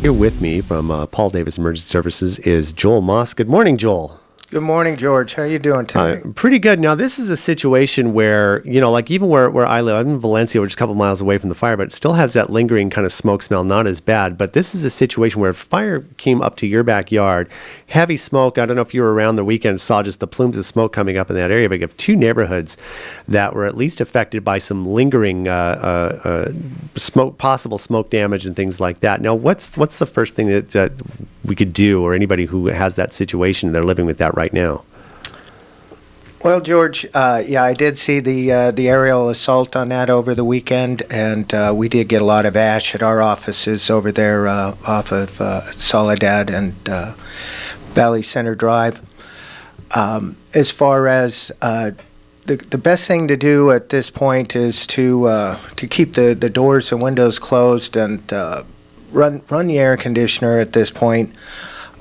Here with me from Paul Davis Emergency Services is Joel Moss. Good morning, Joel. Good morning, George. How you doing today? Pretty good. Now, this is a situation where, like even where I live, I'm in Valencia, which is a couple miles away from the fire, but it still has that lingering kind of smoke smell, not as bad. But this is a situation where if fire came up to your backyard, heavy smoke. I don't know if you were around the weekend and saw just the plumes of smoke coming up in that area, but you have two neighborhoods that were at least affected by some lingering possible smoke damage and things like that. Now, what's the first thing that we could do, or anybody who has that situation, they're living with that right now? Well, George, I did see the aerial assault on that over the weekend, and we did get a lot of ash at our offices over there off of Soledad and Valley Center Drive. As far as the best thing to do at this point is to keep the doors and windows closed and run the air conditioner at this point,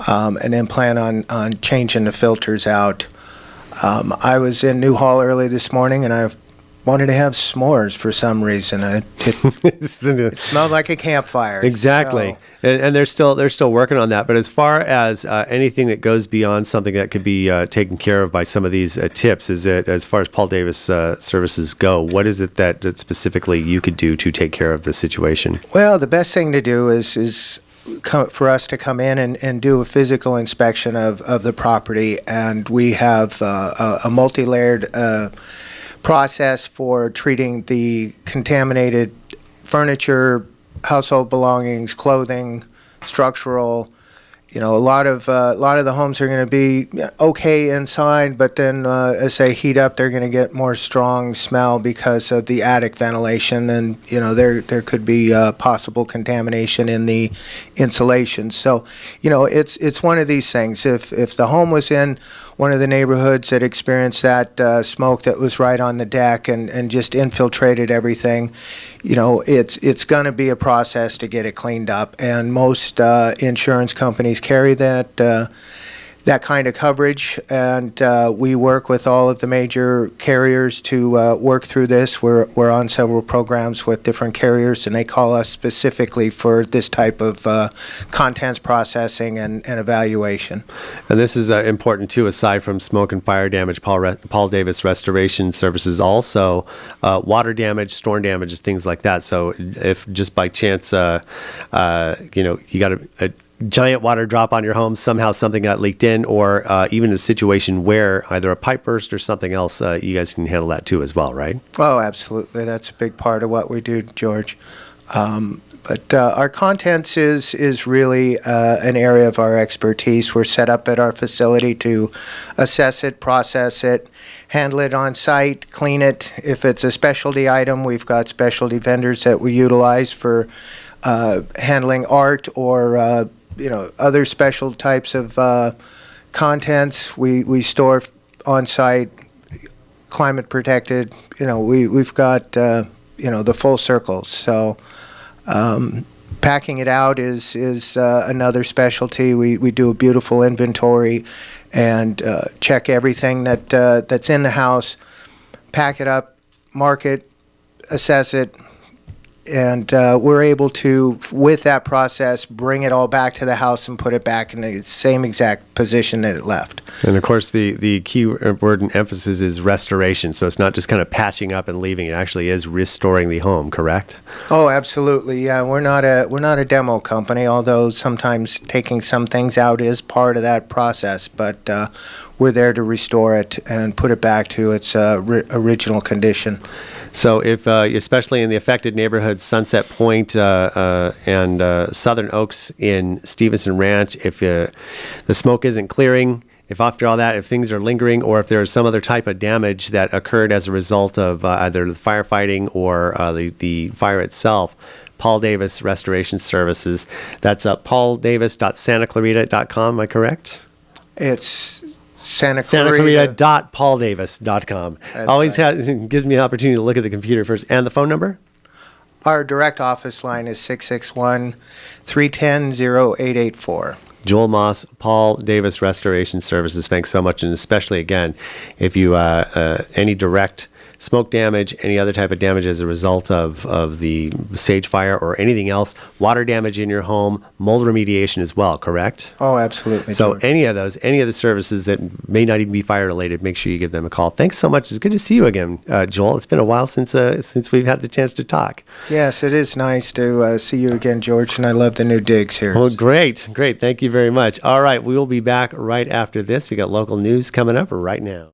and then plan on changing the filters out. I was in Newhall early this morning, and I wanted to have s'mores for some reason. It smelled like a campfire. Exactly, so. And they're still working on that. But as far as anything that goes beyond something that could be taken care of by some of these tips, is it, as far as Paul Davis services go, what is it that specifically you could do to take care of the situation? Well, the best thing to do is for us to come in and do a physical inspection of the property, and we have a multi-layered process for treating the contaminated furniture, household belongings, clothing, structural. A lot of the homes are going to be okay inside, but then as they heat up, they're going to get more strong smell because of the attic ventilation, and there could be possible contamination in the insulation. So, it's one of these things. If the home was in one of the neighborhoods that experienced that smoke that was right on the deck and just infiltrated everything, it's going to be a process to get it cleaned up. And most insurance companies carry that kind of coverage, and we work with all of the major carriers to work through this. We're on several programs with different carriers, and they call us specifically for this type of contents processing and evaluation. And this is important too, aside from smoke and fire damage. Paul Davis Restoration Services also water damage, storm damage, things like that. So if just by chance you got a giant water drop on your home, somehow something got leaked in, or even a situation where either a pipe burst or something else, you guys can handle that too as well, right? Oh, absolutely. That's a big part of what we do, George. But our contents is really an area of our expertise. We're set up at our facility to assess it, process it, handle it on site, clean it. If it's a specialty item, we've got specialty vendors that we utilize for handling art or other special types of contents. We store on site, climate protected. We've got the full circle. So packing it out is another specialty. We do a beautiful inventory and check everything that's in the house, pack it up, mark it, assess it. And we're able to, with that process, bring it all back to the house and put it back in the same exact position that it left. And of course, the key word and emphasis is restoration. So it's not just kind of patching up and leaving. It actually is restoring the home, correct? Oh, absolutely. Yeah, we're not a demo company, although sometimes taking some things out is part of that process. But we're there to restore it and put it back to its original condition. So if, especially in the affected neighborhoods, Sunset Point and Southern Oaks in Stevenson Ranch, if the smoke isn't clearing, if after all that, if things are lingering, or if there's some other type of damage that occurred as a result of either the firefighting or the fire itself, Paul Davis Restoration Services, that's pauldavis.santaclarita.com, am I correct? It's Clarita. SantaClarita.pauldavis.com. Always right. Gives me an opportunity to look at the computer first. And the phone number? Our direct office line is 661-310-0884. Joel Moss, Paul Davis Restoration Services. Thanks so much. And especially, again, if you any direct smoke damage, any other type of damage as a result of the sage fire or anything else, water damage in your home, mold remediation as well, correct? Oh, absolutely. So George. any of the services that may not even be fire related, make sure you give them a call. Thanks so much. It's good to see you again, Joel. It's been a while since we've had the chance to talk. Yes, it is nice to see you again, George, and I love the new digs here. Well, great. Thank you very much. All right, we will be back right after this. We got local news coming up right now.